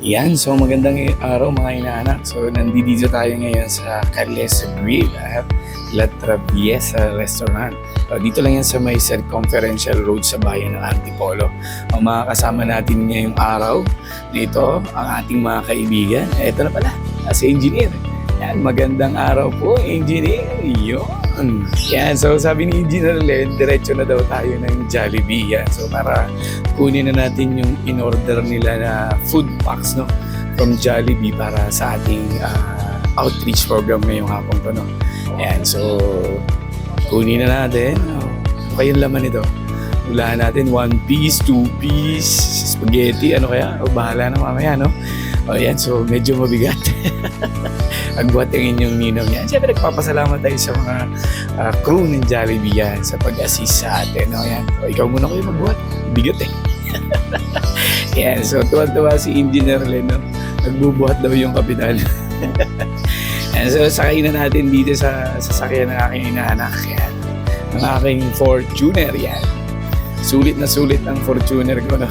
Yan, so magandang araw mga inaanak. So nandito tayo ngayon sa Calesa Grill at La Traviesa Restaurant. So, dito lang yan sa may Circumferential Road sa bayan ng Antipolo. Ang mga kasama natin ngayong araw dito, ang ating mga kaibigan. Ito na pala, si Engineer. Yan, magandang araw po, Engineer. Yun. Yan, so sabi ni Engineer Len, diretso na daw tayo ng Jollibee. Yan. So para kunin na natin yung in-order nila na food packs, no, from Jollibee para sa ating outreach program ngayong hapon to, no. Yan, so kunin na natin. Okay yung laman nito. Hulaan natin 1 piece, 2 piece, spaghetti, ano kaya? O bahala na mamaya, no? O yan, so medyo mabigat. Agbuhat ang inyong ninong yan. Siyempre, nagpapasalamat tayo sa mga crew ng Jollibee yan sa pag-assist sa atin. No? Yan. So, ikaw muna kayo magbuhat. Bigat eh. Yan, so tuwa-tuwa si Engineer Len. No? Nagbubuhat daw yung kapitan. Yan, so sakay na natin dito sa sasakyan ng aking inaanak. Yan. Ang aking Fortuner. Yan. Sulit na sulit ang Fortuner ko. No?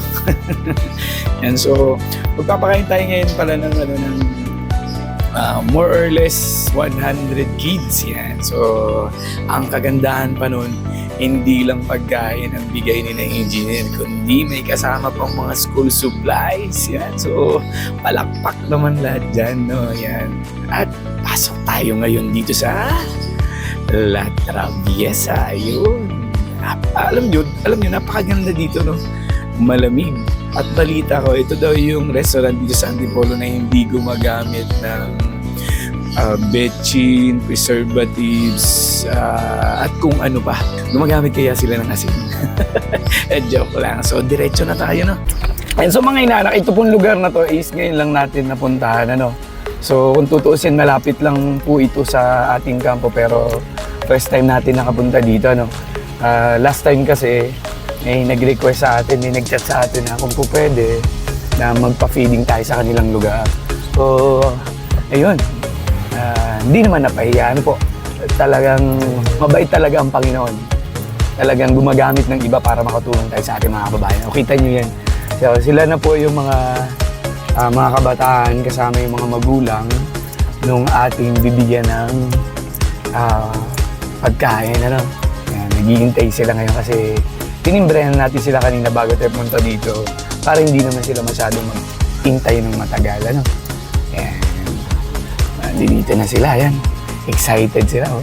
Yan, so magpapakain tayo ngayon pala ng more or less 100 kids. Yan. So ang kagandahan pa nun, hindi lang pagkain ang bigay ni ng engineer, kundi may kasama pang mga school supplies. Yan. So palakpak naman lahat dyan. No? Yan. At pasok tayo ngayon dito sa La Traviesa. Yun. Alam nyo, napakaganda dito, no? Malamig. At balita ko, ito daw yung restaurant dito sa Antipolo na hindi gumagamit ng betchin, preservatives, at kung ano pa. Gumagamit kaya sila ng asin. Joke lang. So, diretso na tayo, no? And so, mga inaanak, ito pong lugar na to is ngayon lang natin napuntahan, ano? So, kung tutuusin, malapit lang po ito sa ating kampo, pero first time natin nakapunta dito, ano? Last time kasi, may nag-request sa atin, may nag-chat sa atin na kung po pwede na magpa-feeding tayo sa kanilang lugar. So, ayun. Hindi naman napahiyaan po. Talagang mabait talaga ang Panginoon. Talagang gumagamit ng iba para makatulong tayo sa ating mga kababayan. O, kita nyo yan. So, sila na po yung mga kabataan kasama yung mga magulang nung ating bibigyan ng pagkain. Ano? Yan, naghihintay sila ngayon kasi tinimbrehan natin sila kanina bago tayo punta dito para hindi naman sila masyadong maghintay ng matagal. Ano? Yan. Dito na sila. Yan. Excited sila. Oh.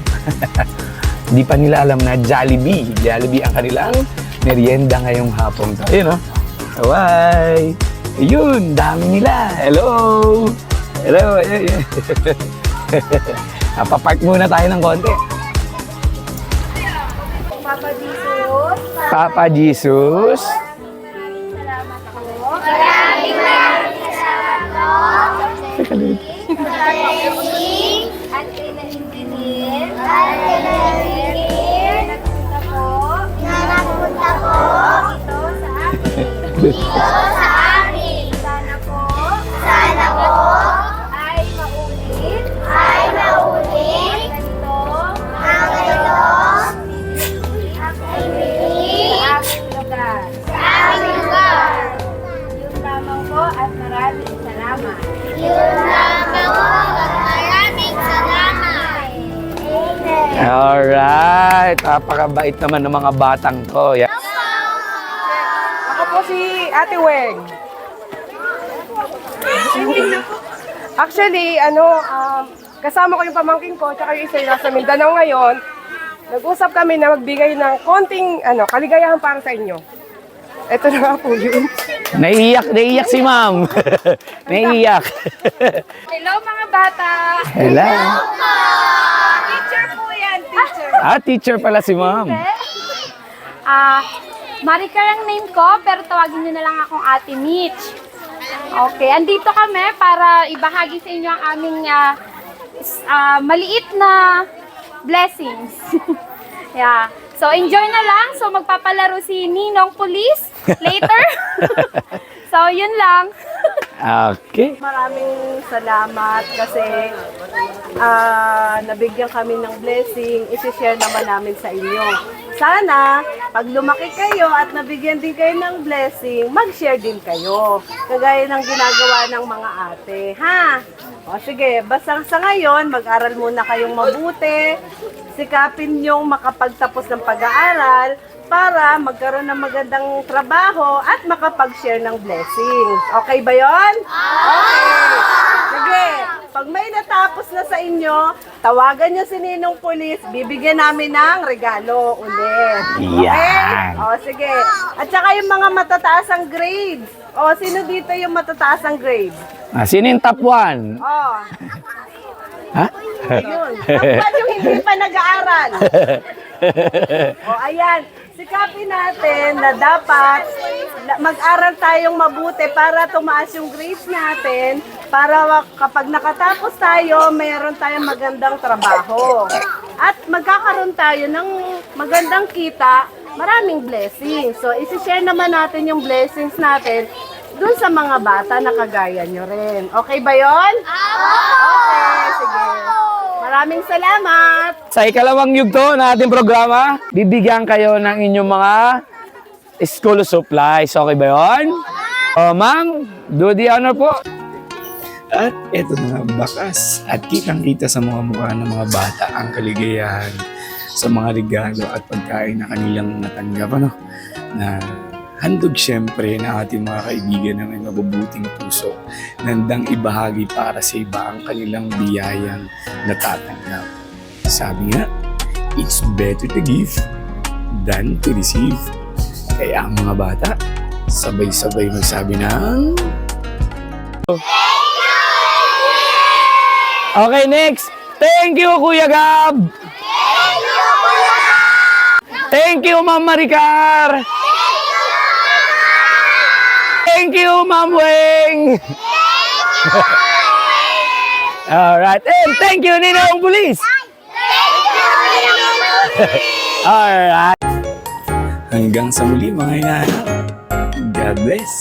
Hindi pa nila alam na Jollibee. Jollibee ang kanilang merienda ngayong hapon. Ayun, oh. Bye! Ayun, dami nila. Hello! Hello! Papark muna tayo ng konti. Papa Jesus. Papa Jesus. Salamat po. Maraming salamat po. At kay na engineer. Nagpunta po. Dito sa amin. Sana po. Ay maulit. Sa aming lugar. Yung lamang po at maraming salamat. Amen. Alright. Napakabait naman ng mga batang to. Yeah. Ako po si Ate Weng. Actually, kasama ko yung pamangkin ko, tsaka yung isa yung nasa Mindanao ngayon. Nag-usap kami na magbigay ng konting kaligayahan para sa inyo. Ito na nga po yun. Naiiyak si ma'am. Naiiyak. Hello mga bata. Hello. Teacher po yan, teacher. Teacher pala si ma'am. Marika ang name ko, pero tawagin niyo na lang akong Ate Mitch. Okay, andito kami para ibahagi sa inyo ang aming maliit na blessings. Yeah. So, enjoy na lang. So, magpapalaro si Ninong Police later. So, yun lang. Okay. Maraming salamat kasi nabigyan kami ng blessing. I-share naman namin sa inyo. sana, pag lumaki kayo at nabigyan din kayo ng blessing, mag-share din kayo. Kagaya ng ginagawa ng mga ate, ha? O sige, basta sa ngayon, mag-aral muna kayong mabuti. Sikapin niyong makapagtapos ng pag-aaral para magkaroon ng magandang trabaho at makapag-share ng blessings. Okay ba yon? Okay. Sige, pag may natapos na sa inyo, tawagan niyo si Ninong Pulis, bibigyan namin ng regalo ulit. Okay? Yan. O, sige. At saka yung mga matataas ang grades. O, sino dito yung matataas ang grades? Sino yung top 1? O, Ha? yun. Dapat yung hindi pa nag-aaral. O, ayan. Sikapin natin na dapat mag-aral tayong mabuti para tumaas yung grades natin para kapag nakatapos tayo, mayroon tayong magandang trabaho. At magkakaroon tayo ng magandang kita, maraming blessings. So, isi-share naman natin yung blessings natin dun sa mga bata na kagaya nyo rin. Okay ba yon? Okay, sige. Maraming salamat. Sa ikalawang yugto na ating programa, bibigyan kayo ng inyong mga school supplies. Okay ba yun? Ma'am, do the honor po. At eto na bakas at kitang-kita sa mga mukha ng mga bata ang kaligayahan sa mga regalo at pagkain na kanilang natanggap. Na handog siyempre na ating mga kaibigan na may mabubuting puso na handang ibahagi para sa iba ang kanilang biyayang natatanggap. Sabi nga, it's better to give than to receive. Kaya ang mga bata, sabay-sabay magsabi ng... Okay, next! Thank you, Kuya Gab! Thank you, Ma'am Maricar! Thank you, Ma'am Weng! Alright, and thank you, Ninong Pulis! Alright. Hanggang sa muli, mga inaanap. God bless!